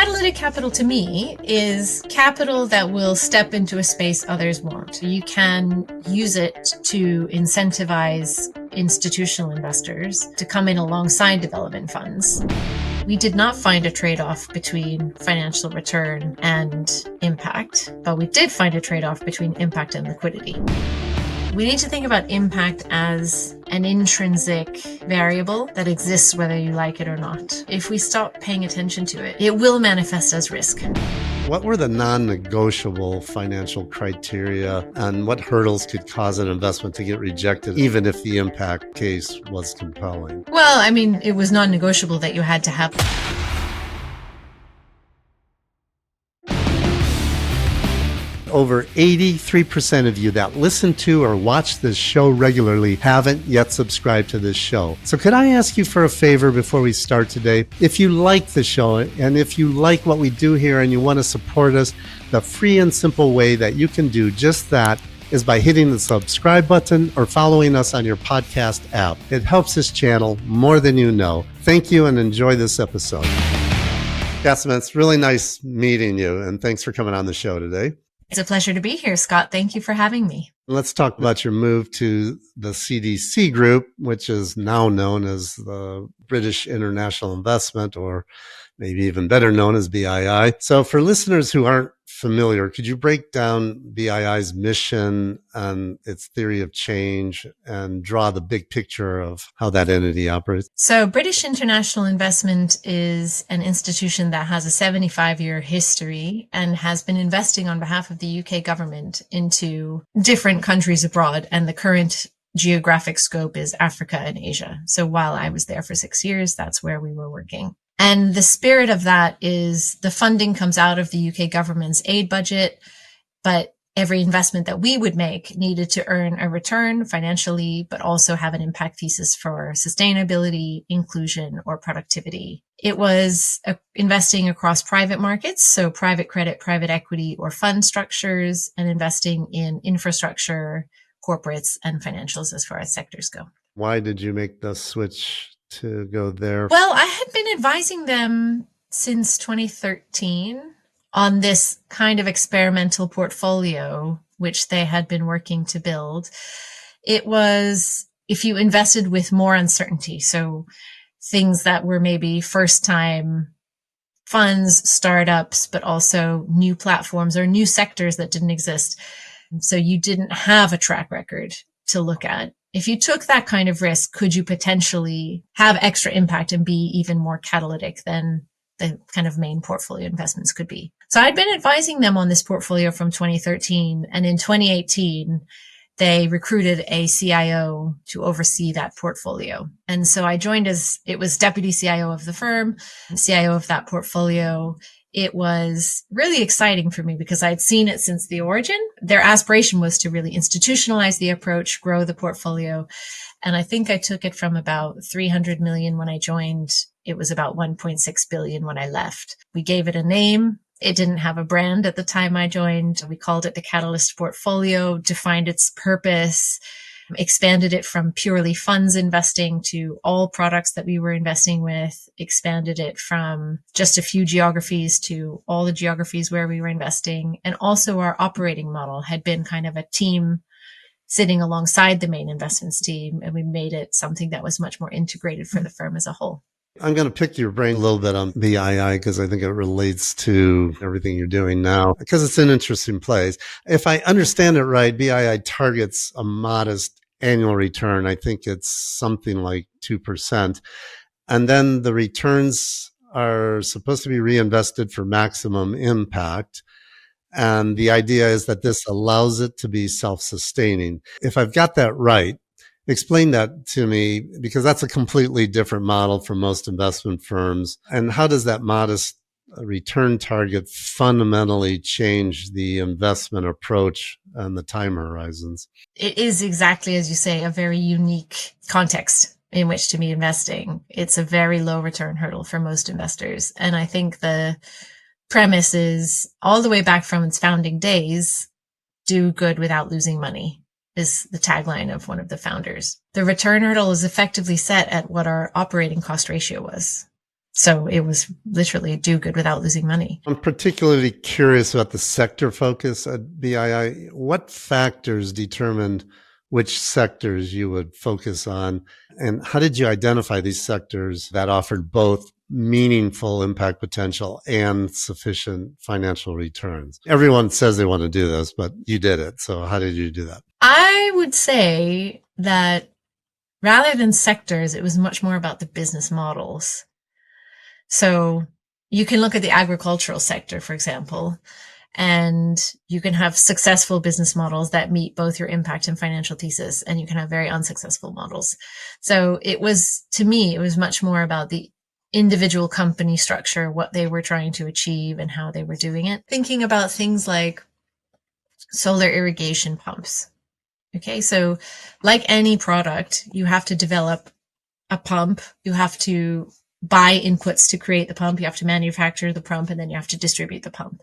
Catalytic capital to me is capital that will step into a space others won't. You can use it to incentivize institutional investors to come in alongside development funds. We did not find a trade-off between financial return and impact, but we did find a trade-off between impact and liquidity. We need to think about impact as an intrinsic variable that exists whether you like it or not. If we stop paying attention to it, it will manifest as risk. What were the non-negotiable financial criteria and what hurdles could cause an investment to get rejected even if the impact case was compelling? Well, it was non-negotiable that you had to have. Over 83% of you that listen to or watch this show regularly haven't yet subscribed to this show. So could I ask you for a favor before we start today? If you like the show and if you like what we do here and you want to support us, the free and simple way that you can do just that is by hitting the subscribe button or following us on your podcast app. It helps this channel more than you know. Thank you and enjoy this episode. Yasemin, it's really nice meeting you and thanks for coming on the show today. It's a pleasure to be here, Scott. Thank you for having me. Let's talk about your move to the CDC group, which is now known as the British International Investment, or maybe even better known as BII. So for listeners who aren't familiar, could you break down BII's mission and its theory of change and draw the big picture of how that entity operates? So British International Investment is an institution that has a 75-year history and has been investing on behalf of the UK government into different countries abroad. And the current geographic scope is Africa and Asia. So while I was there for 6 years, that's where we were working. And the spirit of that is the funding comes out of the UK government's aid budget, but every investment that we would make needed to earn a return financially, but also have an impact thesis for sustainability, inclusion, or productivity. It was investing across private markets, so private credit, private equity, or fund structures, and investing in infrastructure, corporates, and financials as far as sectors go. Why did you make the switch to go there? Well, I had been advising them since 2013 on this kind of experimental portfolio, which they had been working to build. It was if you invested with more uncertainty, so things that were maybe first time funds, startups, but also new platforms or new sectors that didn't exist. So you didn't have a track record to look at. If you took that kind of risk, could you potentially have extra impact and be even more catalytic than the kind of main portfolio investments could be? So I'd been advising them on this portfolio from 2013. And in 2018, they recruited a CIO to oversee that portfolio. And so I joined as it was Deputy CIO of the firm, CIO of that portfolio. It was really exciting for me because I'd seen it since the origin. Their aspiration was to really institutionalize the approach, grow the portfolio. And I think I took it from about 300 million when I joined. It was about 1.6 billion when I left. We gave it a name. It didn't have a brand at the time I joined. We called it the Catalyst Portfolio, defined its purpose, expanded it from purely funds investing to all products that we were investing with, expanded it from just a few geographies to all the geographies where we were investing. And also our operating model had been kind of a team sitting alongside the main investments team. And we made it something that was much more integrated for the firm as a whole. I'm going to pick your brain a little bit on BII because I think it relates to everything you're doing now because it's an interesting place. If I understand it right, BII targets a modest annual return. I think it's something like 2%. And then the returns are supposed to be reinvested for maximum impact. And the idea is that this allows it to be self-sustaining. If I've got that right, explain that to me, because that's a completely different model for most investment firms. And how does that modest return target fundamentally change the investment approach and the time horizons? It is exactly, as you say, a very unique context in which to be investing. It's a very low return hurdle for most investors. And I think the premise is all the way back from its founding days, do good without losing money. Is the tagline of one of the founders. The return hurdle is effectively set at what our operating cost ratio was. So it was literally do good without losing money. I'm particularly curious about the sector focus at BII. What factors determined which sectors you would focus on? And how did you identify these sectors that offered both meaningful impact potential and sufficient financial returns? Everyone says they want to do this, but you did it. So how did you do that? I would say that rather than sectors, it was much more about the business models. So you can look at the agricultural sector, for example, and you can have successful business models that meet both your impact and financial thesis, and you can have very unsuccessful models. So it was, to me, it was much more about the individual company structure, what they were trying to achieve and how they were doing it. Thinking about things like solar irrigation pumps. Okay, so like any product, you have to develop a pump, you have to buy inputs to create the pump, you have to manufacture the pump, and then you have to distribute the pump.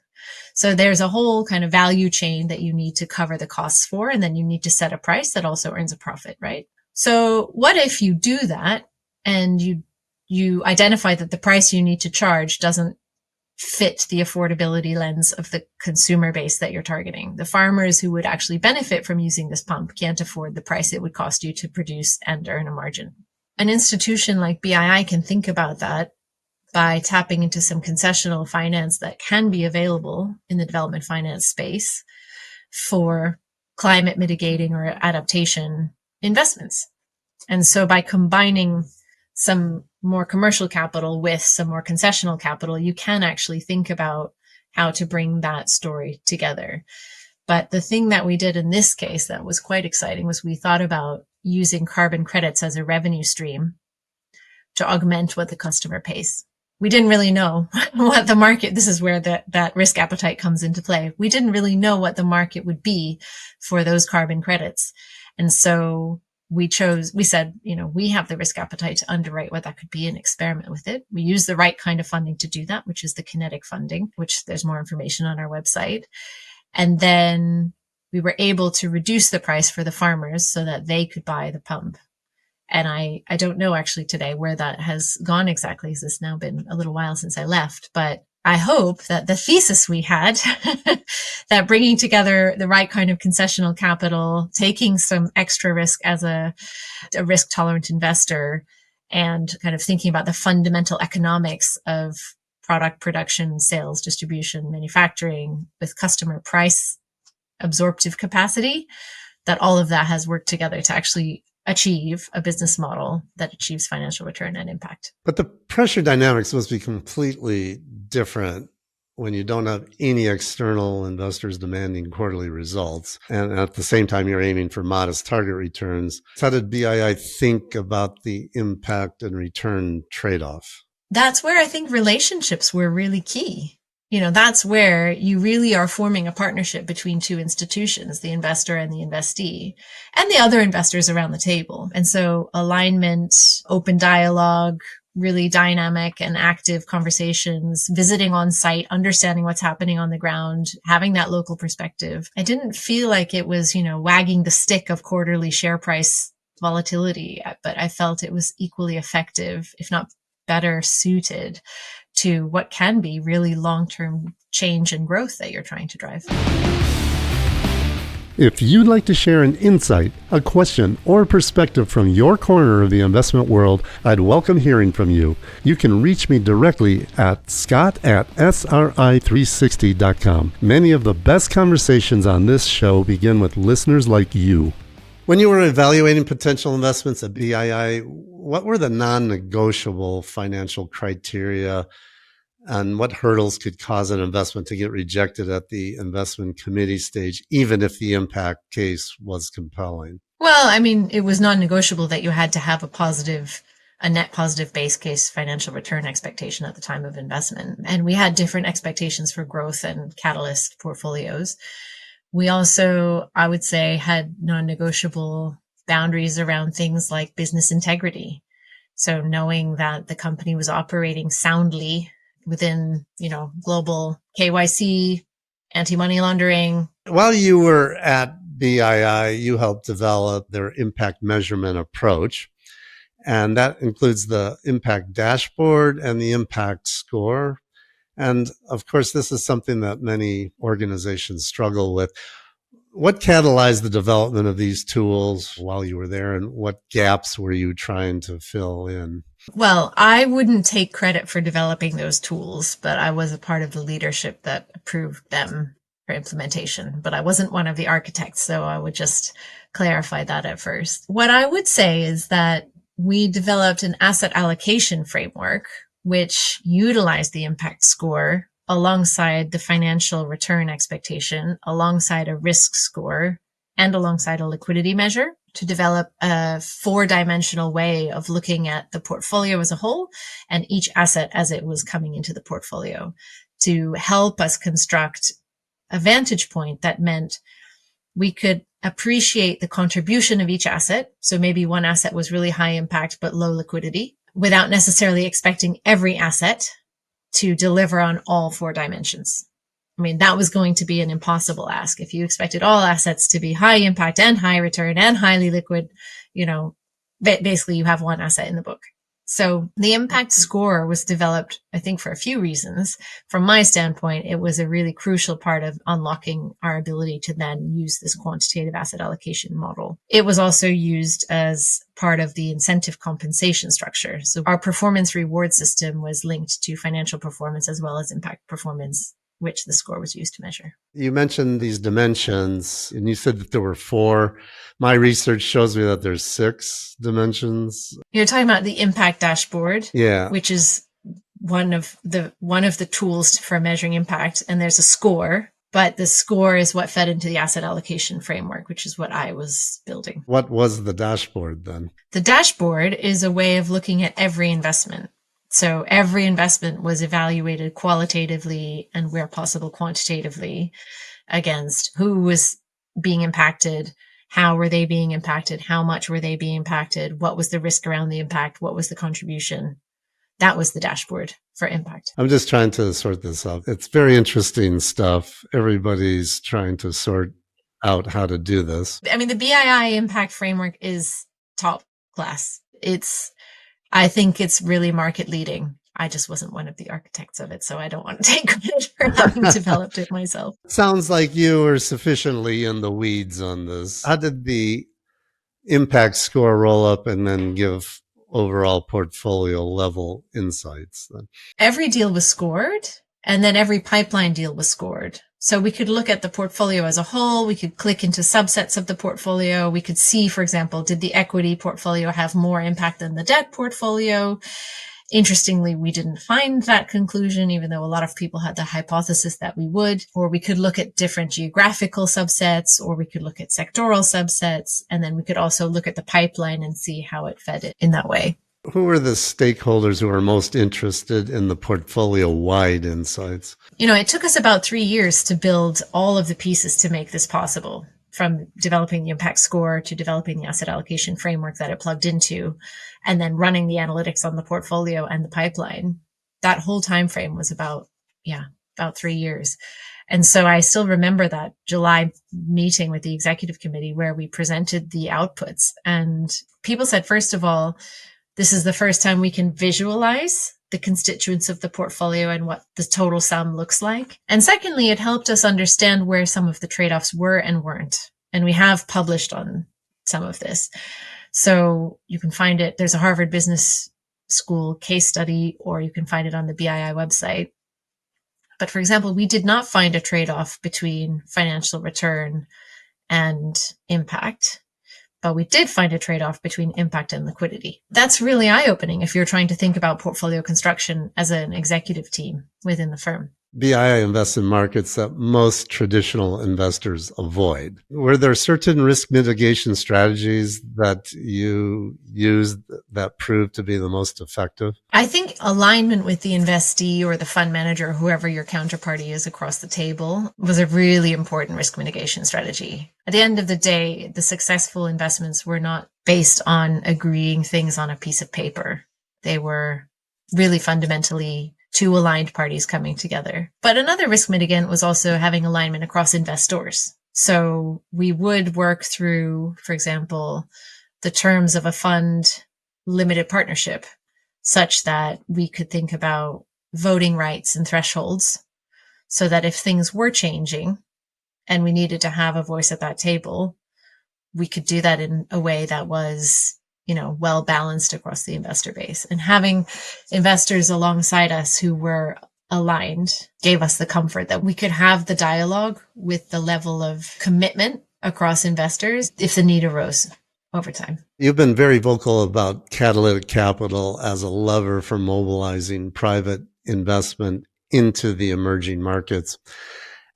So there's a whole kind of value chain that you need to cover the costs for, and then you need to set a price that also earns a profit, right? So what if you do that and you identify that the price you need to charge doesn't fit the affordability lens of the consumer base that you're targeting? The farmers who would actually benefit from using this pump can't afford the price it would cost you to produce and earn a margin. An institution like BII can think about that by tapping into some concessional finance that can be available in the development finance space for climate mitigating or adaptation investments. And so by combining some more commercial capital with some more concessional capital, you can actually think about how to bring that story together. But the thing that we did in this case that was quite exciting was we thought about using carbon credits as a revenue stream to augment what the customer pays. We didn't really know what the market, this is where that risk appetite comes into play. We didn't really know what the market would be for those carbon credits. And so we said, we have the risk appetite to underwrite what that could be and experiment with it. We use the right kind of funding to do that, which is the kinetic funding, which there's more information on our website. And then we were able to reduce the price for the farmers so that they could buy the pump. And I don't know actually today where that has gone exactly, because it's now been a little while since I left, but I hope that the thesis we had that bringing together the right kind of concessional capital, taking some extra risk as a risk tolerant investor, and kind of thinking about the fundamental economics of product production, sales, distribution, manufacturing with customer price absorptive capacity, that all of that has worked together to actually achieve a business model that achieves financial return and impact. But the pressure dynamics must be completely different when you don't have any external investors demanding quarterly results. And at the same time, you're aiming for modest target returns. How did BII think about the impact and return trade-off? That's where I think relationships were really key. That's where you really are forming a partnership between two institutions, the investor and the investee, and the other investors around the table. And so alignment, open dialogue, really dynamic and active conversations, visiting on site, understanding what's happening on the ground, having that local perspective. I didn't feel like it was, wagging the stick of quarterly share price volatility, but I felt it was equally effective, if not better suited to what can be really long-term change and growth that you're trying to drive. If you'd like to share an insight, a question, or perspective from your corner of the investment world, I'd welcome hearing from you. You can reach me directly at scott@sri360.com. Many of the best conversations on this show begin with listeners like you. When you were evaluating potential investments at BII, what were the non-negotiable financial criteria, and what hurdles could cause an investment to get rejected at the investment committee stage, even if the impact case was compelling? Well, it was non-negotiable that you had to have a net positive base case financial return expectation at the time of investment. And we had different expectations for growth and catalyst portfolios. We also, I would say, had non-negotiable boundaries around things like business integrity. So knowing that the company was operating soundly within, global KYC, anti-money laundering. While you were at BII, you helped develop their impact measurement approach. And that includes the impact dashboard and the impact score. And of course, this is something that many organizations struggle with. What catalyzed the development of these tools while you were there, and what gaps were you trying to fill in? Well, I wouldn't take credit for developing those tools, but I was a part of the leadership that approved them for implementation. But I wasn't one of the architects, so I would just clarify that at first. What I would say is that we developed an asset allocation framework, which utilized the impact score alongside the financial return expectation, alongside a risk score, and alongside a liquidity measure to develop a four-dimensional way of looking at the portfolio as a whole and each asset as it was coming into the portfolio to help us construct a vantage point that meant we could appreciate the contribution of each asset. So maybe one asset was really high impact but low liquidity without necessarily expecting every asset to deliver on all four dimensions. I mean, that was going to be an impossible ask. If you expected all assets to be high impact and high return and highly liquid, basically you have one asset in the book. So the impact score was developed, I think, for a few reasons. From my standpoint, it was a really crucial part of unlocking our ability to then use this quantitative asset allocation model. It was also used as part of the incentive compensation structure. So our performance reward system was linked to financial performance as well as impact performance, which the score was used to measure. You mentioned these dimensions, and you said that there were four. My research shows me that there's 6 dimensions. You're talking about the impact dashboard, Yeah. which is one of the tools for measuring impact, and there's a score, but the score is what fed into the asset allocation framework, which is what I was building. What was the dashboard then? The dashboard is a way of looking at every investment. So every investment was evaluated qualitatively and where possible quantitatively against who was being impacted, how were they being impacted, how much were they being impacted, what was the risk around the impact, what was the contribution. That was the dashboard for impact. I'm just trying to sort this out. It's very interesting stuff. Everybody's trying to sort out how to do this. I mean, the BII impact framework is top class. I think it's really market leading. I just wasn't one of the architects of it, so I don't want to take credit for having developed it myself. Sounds like you were sufficiently in the weeds on this. How did the impact score roll up and then give overall portfolio level insights then? Every deal was scored, and then every pipeline deal was scored. So we could look at the portfolio as a whole. We could click into subsets of the portfolio. We could see, for example, did the equity portfolio have more impact than the debt portfolio? Interestingly, we didn't find that conclusion, even though a lot of people had the hypothesis that we would. Or we could look at different geographical subsets, or we could look at sectoral subsets. And then we could also look at the pipeline and see how it fed it in that way. Who are the stakeholders who are most interested in the portfolio-wide insights? It took us about 3 years to build all of the pieces to make this possible, from developing the impact score to developing the asset allocation framework that it plugged into, and then running the analytics on the portfolio and the pipeline. That whole time frame was about 3 years. And so I still remember that July meeting with the executive committee where we presented the outputs, and people said, first of all, this is the first time we can visualize the constituents of the portfolio and what the total sum looks like. And secondly, it helped us understand where some of the trade-offs were and weren't. And we have published on some of this. So you can find it. There's a Harvard Business School case study, or you can find it on the BII website. But for example, we did not find a trade-off between financial return and impact. But we did find a trade-off between impact and liquidity. That's really eye-opening if you're trying to think about portfolio construction as an executive team within the firm. BII invests in markets that most traditional investors avoid. Were there certain risk mitigation strategies that you used that proved to be the most effective? I think alignment with the investee or the fund manager, whoever your counterparty is across the table, was a really important risk mitigation strategy. At the end of the day, the successful investments were not based on agreeing things on a piece of paper. They were really fundamentally two aligned parties coming together. But another risk mitigant was also having alignment across investors. So we would work through, for example, the terms of a fund limited partnership such that we could think about voting rights and thresholds so that if things were changing and we needed to have a voice at that table, we could do that in a way that was, well balanced across the investor base. And having investors alongside us who were aligned gave us the comfort that we could have the dialogue with the level of commitment across investors if the need arose over time. You've been very vocal about catalytic capital as a lever for mobilizing private investment into the emerging markets.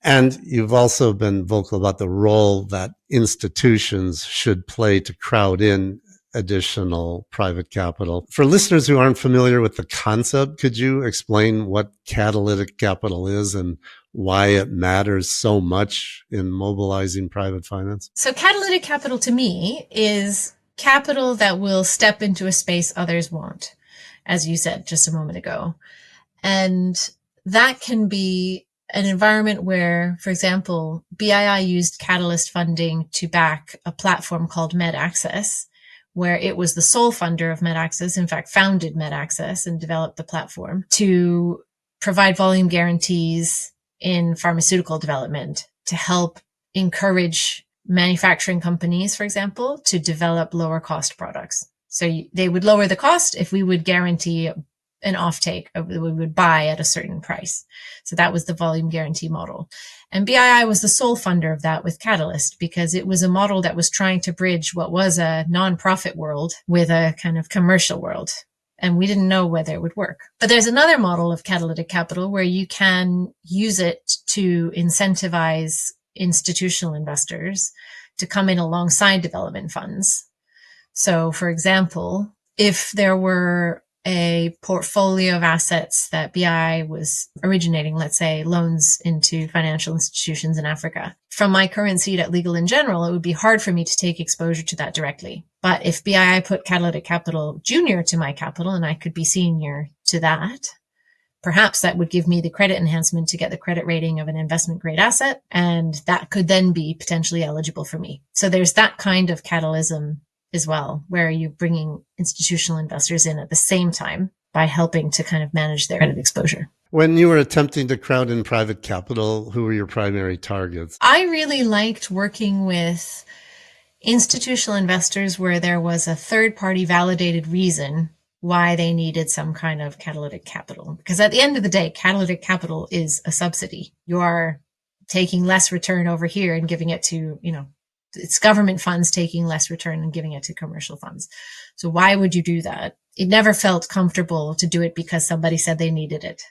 And you've also been vocal about the role that institutions should play to crowd in additional private capital. For listeners who aren't familiar with the concept, could you explain what catalytic capital is and why it matters so much in mobilizing private finance? So catalytic capital to me is capital that will step into a space others won't, as you said just a moment ago. And that can be an environment where, for example, BII used catalyst funding to back a platform called MedAccess, where it was the sole funder of MedAccess, in fact, founded MedAccess and developed the platform to provide volume guarantees in pharmaceutical development to help encourage manufacturing companies, for example, to develop lower cost products. So they would lower the cost if we would guarantee an offtake, we would buy at a certain price. So that was the volume guarantee model. And BII was the sole funder of that with Catalyst because it was a model that was trying to bridge what was a nonprofit world with a kind of commercial world. And we didn't know whether it would work. But there's another model of catalytic capital where you can use it to incentivize institutional investors to come in alongside development funds. So, for example, if there were a portfolio of assets that BI was originating, let's say loans into financial institutions in Africa. From my current seat at Legal & General, it would be hard for me to take exposure to that directly. But if BI put Catalytic Capital Junior to my capital and I could be senior to that, perhaps that would give me the credit enhancement to get the credit rating of an investment grade asset. And that could then be potentially eligible for me. So there's that kind of catalysm as well, where you're bringing institutional investors in at the same time by helping to kind of manage their credit exposure. When you were attempting to crowd in private capital, who were your primary targets? I really liked working with institutional investors where there was a third-party validated reason why they needed some kind of catalytic capital. Because at the end of the day, catalytic capital is a subsidy. You are taking less return over here and giving it to, it's government funds taking less return and giving it to commercial funds. So why would you do that? It never felt comfortable to do it because somebody said they needed it.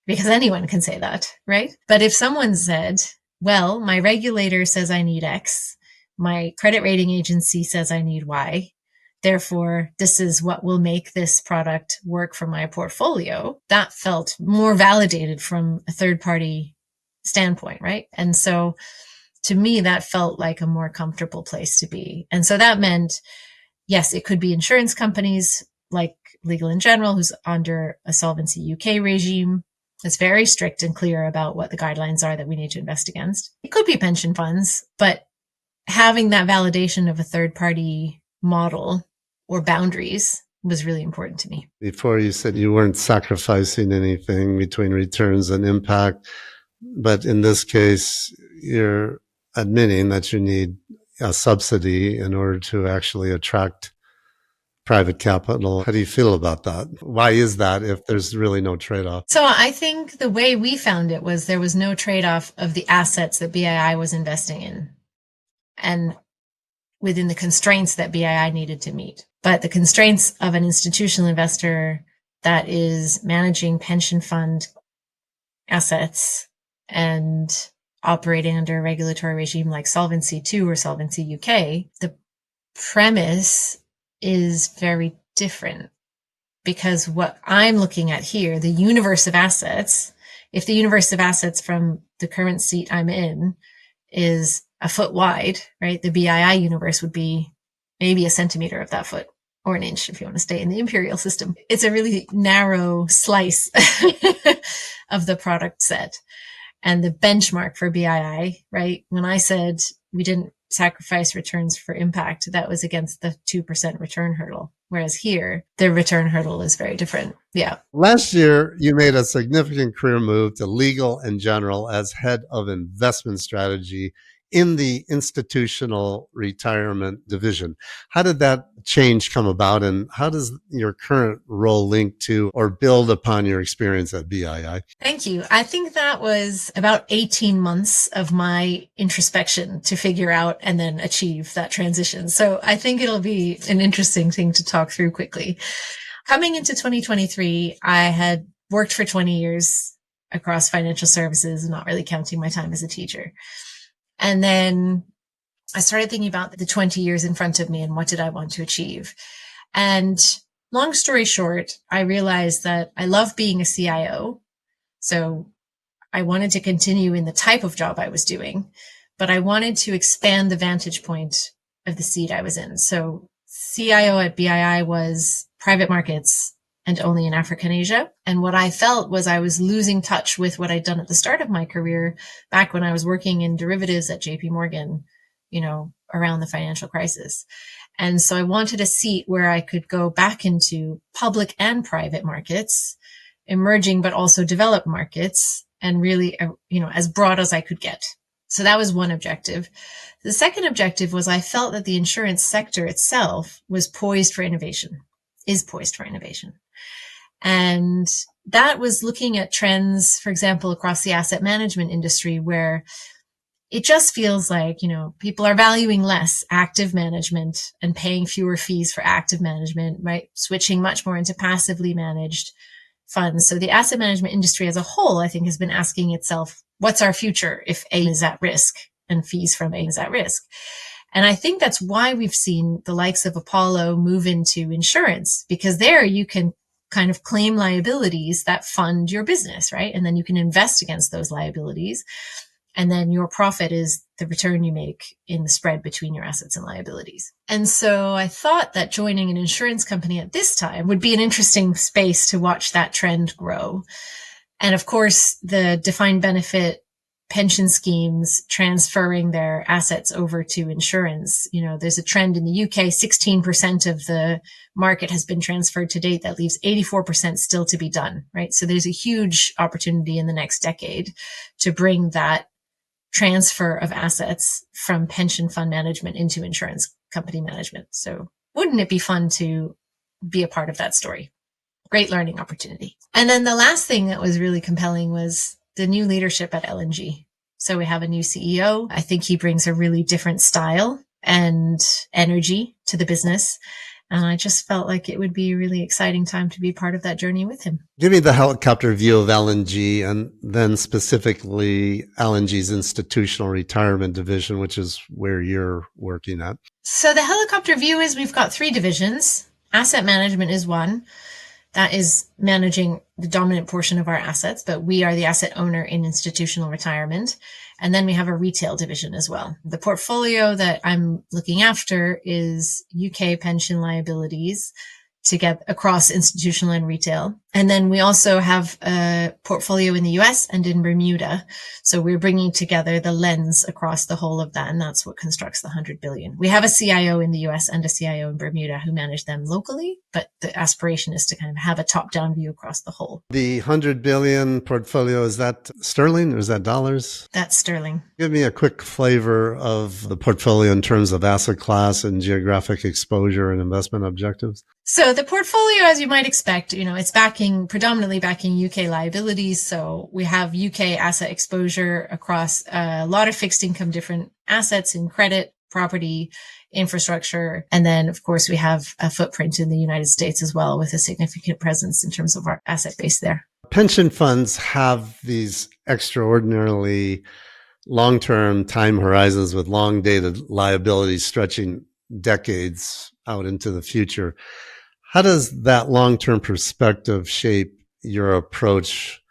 Because anyone can say that, right? But if someone said, well, my regulator says I need X, my credit rating agency says I need Y, therefore this is what will make this product work for my portfolio, that felt more validated from a third party standpoint, right? And so to me, that felt like a more comfortable place to be. And so that meant, yes, it could be insurance companies like Legal & General, who's under a Solvency UK regime. It's very strict and clear about what the guidelines are that we need to invest against. It could be pension funds, but having that validation of a third party model or boundaries was really important to me. Before you said you weren't sacrificing anything between returns and impact, but in this case, you're admitting that you need a subsidy in order to actually attract private capital. How do you feel about that? Why is that if there's really no trade-off? So I think the way we found it was there was no trade-off of the assets that BII was investing in and within the constraints that BII needed to meet. But the constraints of an institutional investor that is managing pension fund assets and operating under a regulatory regime like Solvency II or Solvency UK, the premise is very different because what I'm looking at here, the universe of assets, if the universe of assets from the current seat I'm in is a foot wide, right? The BII universe would be maybe a centimeter of that foot or an inch if you want to stay in the imperial system. It's a really narrow slice of the product set. And the benchmark for BII, right? When I said we didn't sacrifice returns for impact, that was against the 2% return hurdle. Whereas here, the return hurdle is very different. Yeah. Last year, you made a significant career move to legal and general as head of investment strategy in the institutional retirement division. How did that change come about, and how does your current role link to or build upon your experience at BII? Thank you. I think that was about 18 months of my introspection to figure out and then achieve that transition. So I think it'll be an interesting thing to talk through quickly. Coming into 2023, I had worked for 20 years across financial services, not really counting my time as a teacher. And then I started thinking about the 20 years in front of me and what did I want to achieve. And long story short, I realized that I love being a CIO. So I wanted to continue in the type of job I was doing, but I wanted to expand the vantage point of the seat I was in. So CIO at BII was private markets and only in Africa and Asia. And what I felt was I was losing touch with what I'd done at the start of my career back when I was working in derivatives at JP Morgan, around the financial crisis. And so I wanted a seat where I could go back into public and private markets, emerging, but also developed markets, and really, as broad as I could get. So that was one objective. The second objective was I felt that the insurance sector itself is poised for innovation. And that was looking at trends, for example, across the asset management industry, where it just feels like, people are valuing less active management and paying fewer fees for active management, right? Switching much more into passively managed funds. So the asset management industry as a whole, I think, has been asking itself, what's our future if A is at risk and fees from A is at risk? And I think that's why we've seen the likes of Apollo move into insurance, because there you can kind of claim liabilities that fund your business, right? And then you can invest against those liabilities. And then your profit is the return you make in the spread between your assets and liabilities. And so I thought that joining an insurance company at this time would be an interesting space to watch that trend grow. And of course, the defined benefit pension schemes transferring their assets over to insurance. There's a trend in the UK, 16% of the market has been transferred to date. That leaves 84% still to be done, right? So there's a huge opportunity in the next decade to bring that transfer of assets from pension fund management into insurance company management. So wouldn't it be fun to be a part of that story? Great learning opportunity. And then the last thing that was really compelling was the new leadership at L&G. So we have a new CEO. I think he brings a really different style and energy to the business. And I just felt like it would be a really exciting time to be part of that journey with him. Give me the helicopter view of L&G, and then specifically L&G's institutional retirement division, which is where you're working at. So the helicopter view is we've got three divisions. Asset management is one. That is managing the dominant portion of our assets, but we are the asset owner in institutional retirement. And then we have a retail division as well. The portfolio that I'm looking after is UK pension liabilities to get across institutional and retail. And then we also have a portfolio in the US and in Bermuda. So we're bringing together the lens across the whole of that. And that's what constructs the 100 billion. We have a CIO in the US and a CIO in Bermuda who manage them locally, but the aspiration is to kind of have a top-down view across the whole. The 100 billion portfolio, is that sterling or is that dollars? That's sterling. Give me a quick flavor of the portfolio in terms of asset class and geographic exposure and investment objectives. So the portfolio, as you might expect, it's predominantly backing UK liabilities. So we have UK asset exposure across a lot of fixed income, different assets in credit, property, infrastructure. And then, of course, we have a footprint in the United States as well, with a significant presence in terms of our asset base there. Pension funds have these extraordinarily long-term time horizons with long-dated liabilities stretching decades out into the future. How does that long-term perspective shape your approach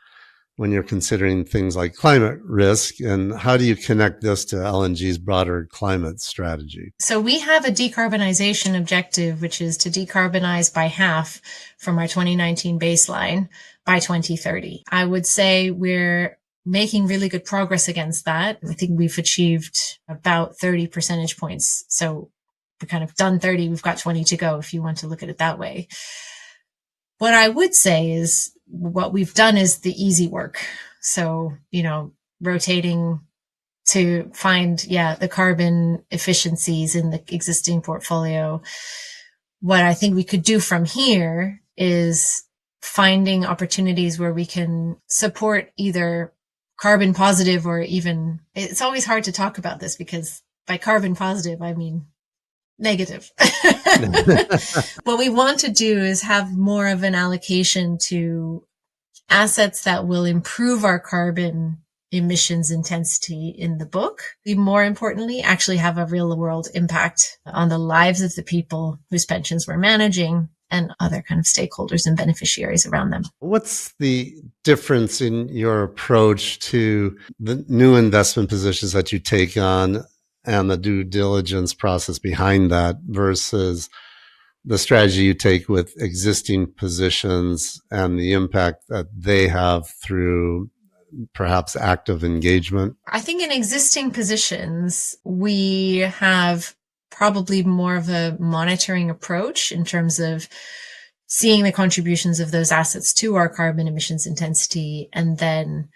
when you're considering things like climate risk? And how do you connect this to L&G's broader climate strategy? So we have a decarbonization objective, which is to decarbonize by half from our 2019 baseline by 2030. I would say we're making really good progress against that. I think we've achieved about 30 percentage points. So we've kind of done 30, we've got 20 to go if you want to look at it that way. What I would say is what we've done is the easy work. So, rotating to find, the carbon efficiencies in the existing portfolio. What I think we could do from here is finding opportunities where we can support either carbon positive or even, it's always hard to talk about this because by carbon positive, I mean negative. What we want to do is have more of an allocation to assets that will improve our carbon emissions intensity in the book. More importantly, actually have a real world impact on the lives of the people whose pensions we're managing and other kind of stakeholders and beneficiaries around them. What's the difference in your approach to the new investment positions that you take on and the due diligence process behind that versus the strategy you take with existing positions and the impact that they have through perhaps active engagement? I think in existing positions, we have probably more of a monitoring approach in terms of seeing the contributions of those assets to our carbon emissions intensity and then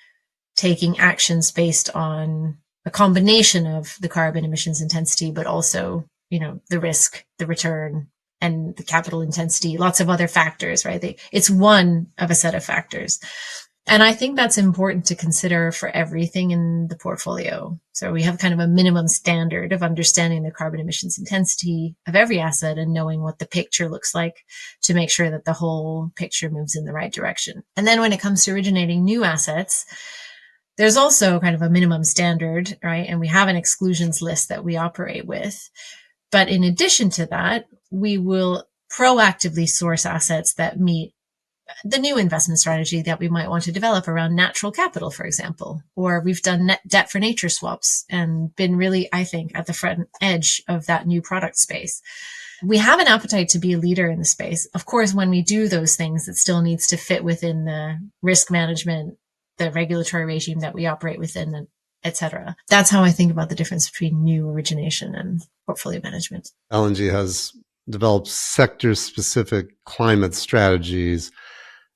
taking actions based on a combination of the carbon emissions intensity, but also, the risk, the return, and the capital intensity, lots of other factors, right? It's one of a set of factors. And I think that's important to consider for everything in the portfolio. So we have kind of a minimum standard of understanding the carbon emissions intensity of every asset and knowing what the picture looks like to make sure that the whole picture moves in the right direction. And then when it comes to originating new assets, there's also kind of a minimum standard, right? And we have an exclusions list that we operate with. But in addition to that, we will proactively source assets that meet the new investment strategy that we might want to develop around natural capital, for example. Or we've done net debt for nature swaps and been really, I think, at the front edge of that new product space. We have an appetite to be a leader in the space. Of course, when we do those things, it still needs to fit within the risk management, the regulatory regime that we operate within, etc. That's how I think about the difference between new origination and portfolio management. L&G has developed sector-specific climate strategies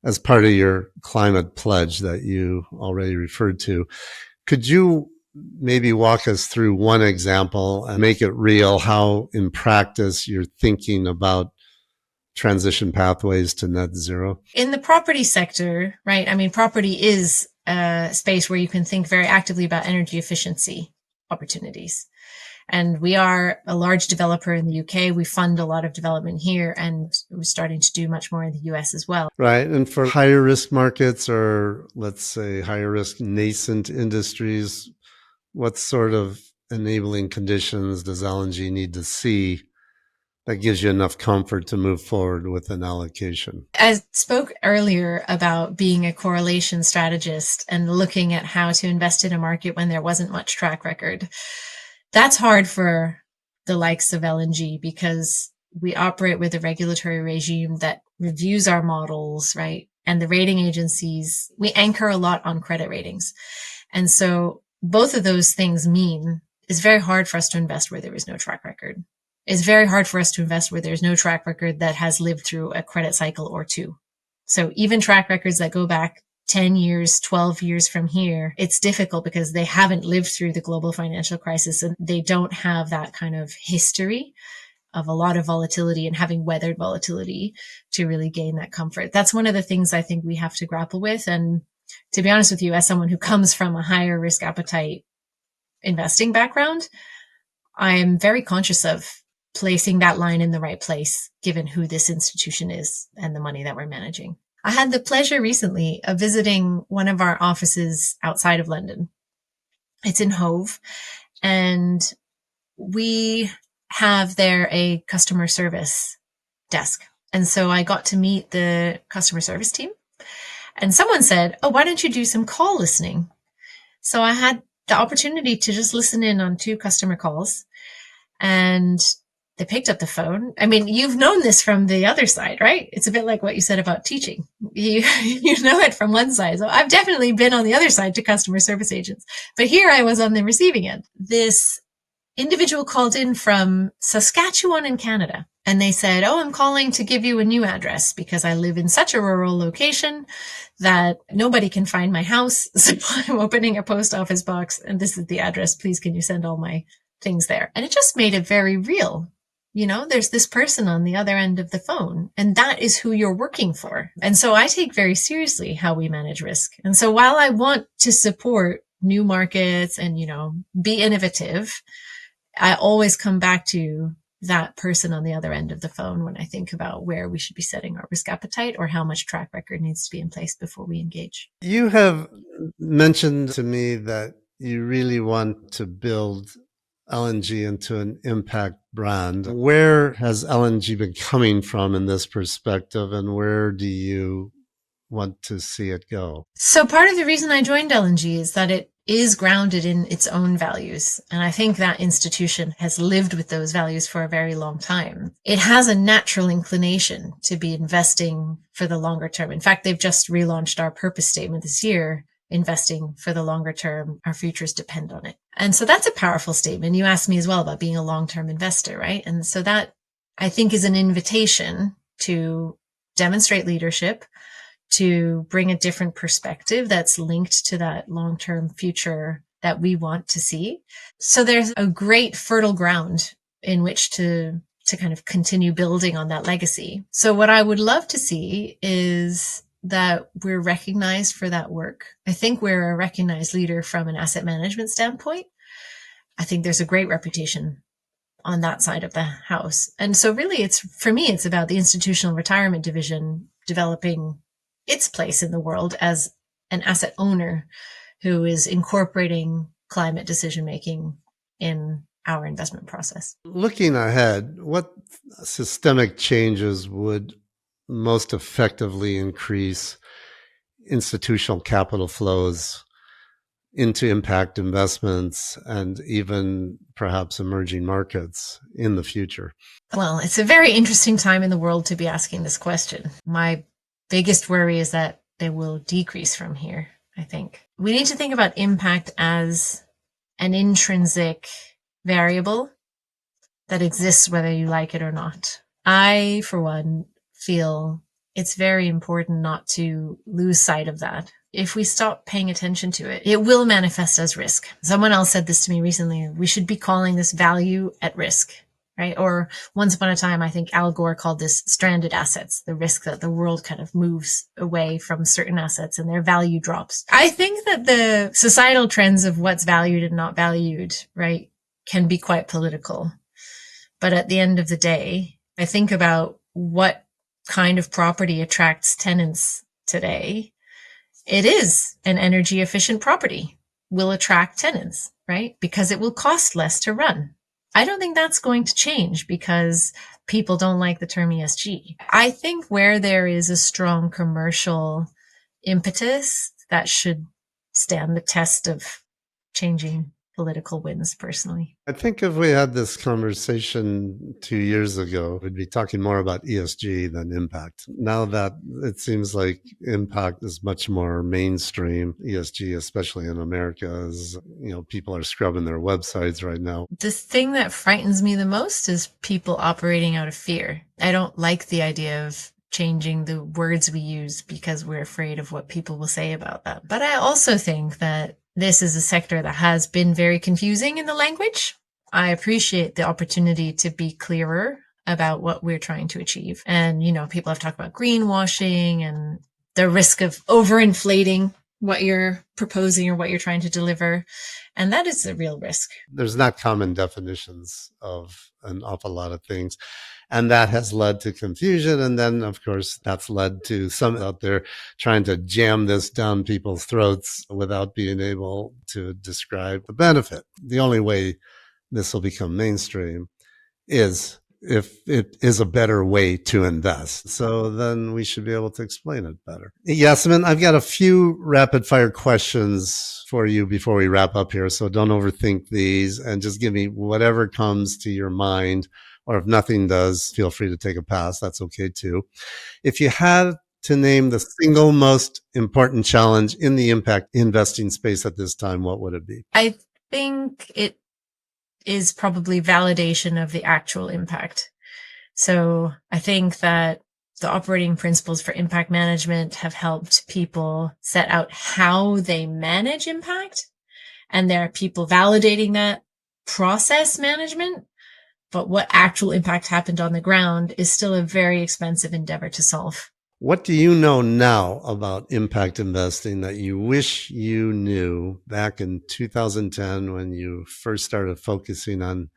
as part of your climate pledge that you already referred to. Could you maybe walk us through one example and make it real, how in practice you're thinking about transition pathways to net zero? In the property sector, right? I mean, property is a space where you can think very actively about energy efficiency opportunities. And we are a large developer in the UK. We fund a lot of development here, and we're starting to do much more in the US as well. Right. And for higher risk markets, or let's say higher risk nascent industries, what sort of enabling conditions does L&G need to see that gives you enough comfort to move forward with an allocation? I spoke earlier about being a correlation strategist and looking at how to invest in a market when there wasn't much track record. That's hard for the likes of L&G because we operate with a regulatory regime that reviews our models, right? And the rating agencies, we anchor a lot on credit ratings. And so both of those things mean it's very hard for us to invest where there is no track record. It's very hard for us to invest where there's no track record that has lived through a credit cycle or two. So even track records that go back 10 years, 12 years from here, it's difficult because they haven't lived through the global financial crisis and they don't have that kind of history of a lot of volatility and having weathered volatility to really gain that comfort. That's one of the things I think we have to grapple with. And to be honest with you, as someone who comes from a higher risk appetite investing background, I am very conscious of placing that line in the right place, given who this institution is and the money that we're managing. I had the pleasure recently of visiting one of our offices outside of London. It's in Hove, and we have there a customer service desk. And so I got to meet the customer service team, and someone said, "Oh, why don't you do some call listening?" So I had the opportunity to just listen in on 2 customer calls, and They picked up the phone. I mean, you've known this from the other side, right? It's a bit like what you said about teaching. You know it from one side. So I've definitely been on the other side to customer service agents, but here I was on the receiving end. This individual called in from Saskatchewan in Canada. And they said, "Oh, I'm calling to give you a new address because I live in such a rural location that nobody can find my house. So I'm opening a post office box and this is the address. Please, can you send all my things there?" And it just made it very real. There's this person on the other end of the phone, and that is who you're working for. And so I take very seriously how we manage risk. And so while I want to support new markets and, be innovative, I always come back to that person on the other end of the phone when I think about where we should be setting our risk appetite or how much track record needs to be in place before we engage. You have mentioned to me that you really want to build LNG into an impact brand. Where has LNG been coming from in this perspective, and where do you want to see it go? So part of the reason I joined LNG is that it is grounded in its own values. And I think that institution has lived with those values for a very long time. It has a natural inclination to be investing for the longer term. In fact, they've just relaunched our purpose statement this year, investing for the longer term. Our futures depend on it. And so that's a powerful statement. You asked me as well about being a long-term investor, right? And so that, I think, is an invitation to demonstrate leadership, to bring a different perspective that's linked to that long-term future that we want to see. So there's a great fertile ground in which to kind of continue building on that legacy. So what I would love to see is that we're recognized for that work. I think we're a recognized leader from an asset management standpoint. I think there's a great reputation on that side of the house. And so really for me, it's about the institutional retirement division developing its place in the world as an asset owner who is incorporating climate decision making in our investment process. Looking ahead, what systemic changes would most effectively increase institutional capital flows into impact investments and even perhaps emerging markets in the future? Well, it's a very interesting time in the world to be asking this question. My biggest worry is that they will decrease from here, I think. We need to think about impact as an intrinsic variable that exists whether you like it or not. I, for one, feel it's very important not to lose sight of that. If we stop paying attention to it, it will manifest as risk. Someone else said this to me recently. We should be calling this value at risk. Right? Or once upon a time, I think Al Gore called this stranded assets, the risk that the world kind of moves away from certain assets and their value drops. I think that the societal trends of what's valued and not valued, right, can be quite political. But at the end of the day, I think about what kind of property attracts tenants today. It is an energy efficient property will attract tenants, right? Because it will cost less to run. I don't think that's going to change because people don't like the term ESG. I think where there is a strong commercial impetus, that should stand the test of changing political winds, personally. I think if we had this conversation 2 years ago, we'd be talking more about ESG than impact. Now that it seems like impact is much more mainstream, ESG, especially in America, is, people are scrubbing their websites right now. The thing that frightens me the most is people operating out of fear. I don't like the idea of changing the words we use because we're afraid of what people will say about that. But I also think that this is a sector that has been very confusing in the language. I appreciate the opportunity to be clearer about what we're trying to achieve. And, people have talked about greenwashing and the risk of overinflating what you're proposing or what you're trying to deliver. And that is a real risk. There's not common definitions of an awful lot of things. And that has led to confusion. And then, of course, that's led to some out there trying to jam this down people's throats without being able to describe the benefit. The only way this will become mainstream is if it is a better way to invest. So then we should be able to explain it better. Yasemin, I've got a few rapid fire questions for you before we wrap up here. So don't overthink these and just give me whatever comes to your mind Or if nothing does, feel free to take a pass. That's okay too. If you had to name the single most important challenge in the impact investing space at this time, what would it be? I think it is probably validation of the actual impact. So I think that the operating principles for impact management have helped people set out how they manage impact. And there are people validating that process management. But what actual impact happened on the ground is still a very expensive endeavor to solve. What do you know now about impact investing that you wish you knew back in 2010 when you first started focusing on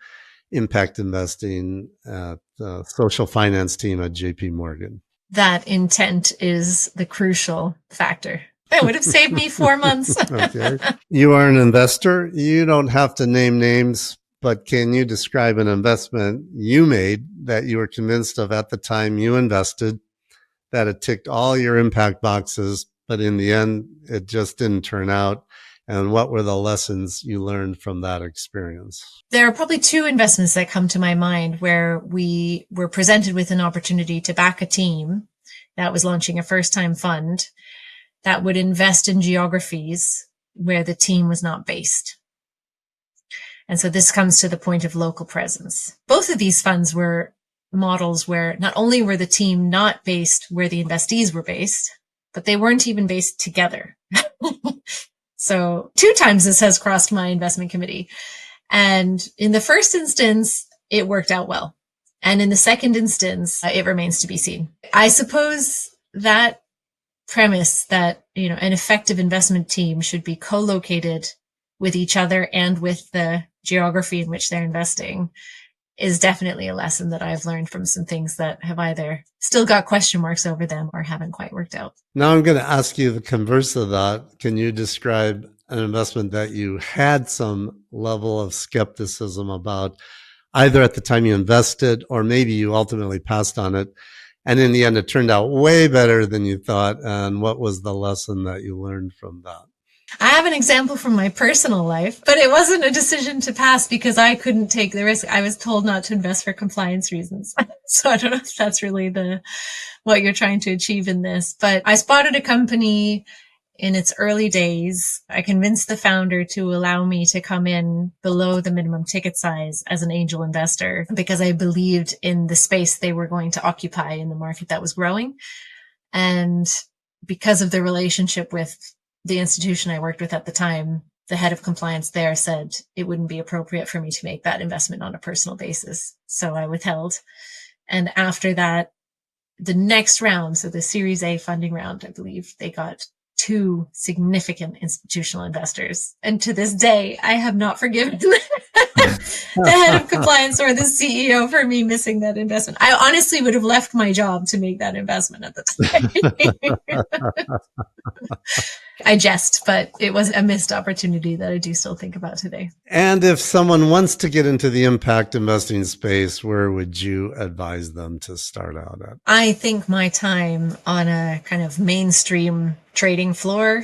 impact investing at the social finance team at JP Morgan? That intent is the crucial factor. That would have saved me 4 months. Okay. You are an investor. You don't have to name names, but can you describe an investment you made that you were convinced of at the time you invested, that it ticked all your impact boxes, but in the end, it just didn't turn out? And what were the lessons you learned from that experience? There are probably two investments that come to my mind where we were presented with an opportunity to back a team that was launching a first-time fund that would invest in geographies where the team was not based. And so this comes to the point of local presence. Both of these funds were models where not only were the team not based where the investees were based, but they weren't even based together. So 2 times this has crossed my investment committee. And in the first instance, it worked out well. And in the second instance, it remains to be seen. I suppose that premise that, an effective investment team should be co-located with each other and with the geography in which they're investing is definitely a lesson that I've learned from some things that have either still got question marks over them or haven't quite worked out. Now I'm going to ask you the converse of that. Can you describe an investment that you had some level of skepticism about, either at the time you invested or maybe you ultimately passed on it, and in the end it turned out way better than you thought? And what was the lesson that you learned from that? I have an example from my personal life, but it wasn't a decision to pass because I couldn't take the risk. I was told not to invest for compliance reasons. So I don't know if that's really what you're trying to achieve in this, but I spotted a company in its early days. I convinced the founder to allow me to come in below the minimum ticket size as an angel investor because I believed in the space they were going to occupy in the market that was growing. And because of the relationship with the institution I worked with at the time, the head of compliance there said it wouldn't be appropriate for me to make that investment on a personal basis. So I withheld. And after that, the next round, so the Series A funding round, I believe they got 2 significant institutional investors. And to this day, I have not forgiven the head of compliance or the CEO for me missing that investment. I honestly would have left my job to make that investment at the time. I jest, but it was a missed opportunity that I do still think about today. And if someone wants to get into the impact investing space, where would you advise them to start out at? I think my time on a kind of mainstream trading floor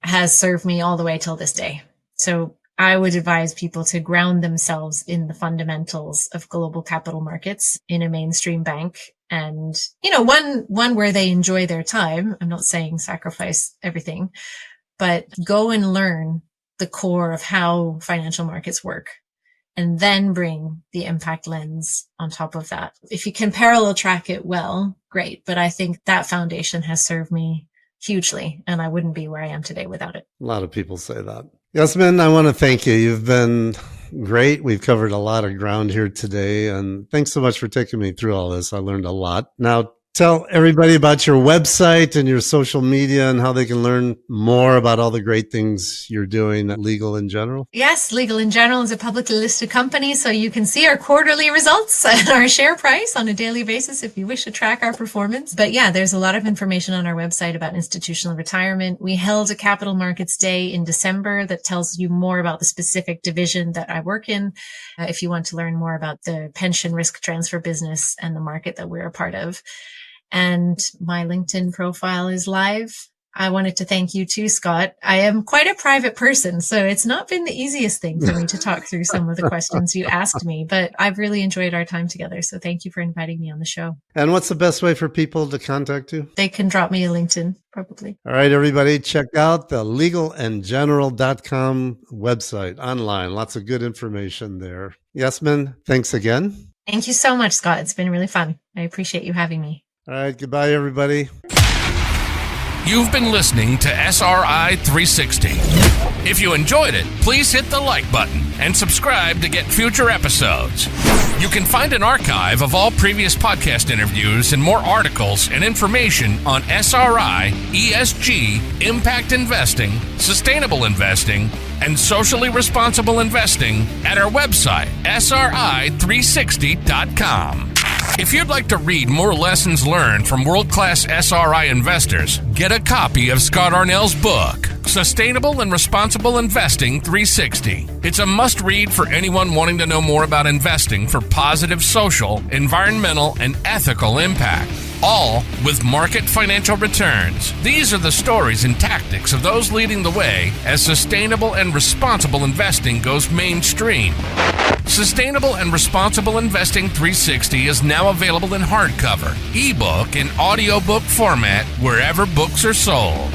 has served me all the way till this day. So I would advise people to ground themselves in the fundamentals of global capital markets in a mainstream bank. And, one where they enjoy their time. I'm not saying sacrifice everything, but go and learn the core of how financial markets work and then bring the impact lens on top of that. If you can parallel track it well, great. But I think that foundation has served me hugely, and I wouldn't be where I am today without it. A lot of people say that. Yasemin, I want to thank you. You've been great. We've covered a lot of ground here today, and thanks so much for taking me through all this. I learned a lot. Now, tell everybody about your website and your social media and how they can learn more about all the great things you're doing at Legal in General. Yes, Legal in General is a publicly listed company, so you can see our quarterly results and our share price on a daily basis if you wish to track our performance. But yeah, there's a lot of information on our website about institutional retirement. We held a Capital Markets Day in December that tells you more about the specific division that I work in. If you want to learn more about the pension risk transfer business and the market that we're a part of. And my LinkedIn profile is live. I wanted to thank you too, Scott. I am quite a private person, so it's not been the easiest thing for me to talk through some of the questions you asked me, but I've really enjoyed our time together. So thank you for inviting me on the show. And what's the best way for people to contact you? They can drop me a LinkedIn, probably. All right, everybody, check out the legalandgeneral.com website online. Lots of good information there. Yasemin, thanks again. Thank you so much, Scott. It's been really fun. I appreciate you having me. All right, goodbye, everybody. You've been listening to SRI 360. If you enjoyed it, please hit the like button and subscribe to get future episodes. You can find an archive of all previous podcast interviews and more articles and information on SRI, ESG, impact investing, sustainable investing, and socially responsible investing at our website, sri360.com. If you'd like to read more lessons learned from world-class SRI investors, get a copy of Scott Arnell's book, Sustainable and Responsible Investing 360. It's a must-read for anyone wanting to know more about investing for positive social, environmental, and ethical impact, all with market financial returns. These are the stories and tactics of those leading the way as sustainable and responsible investing goes mainstream. Sustainable and Responsible Investing 360 is now available in hardcover, ebook, and audiobook format wherever books are sold.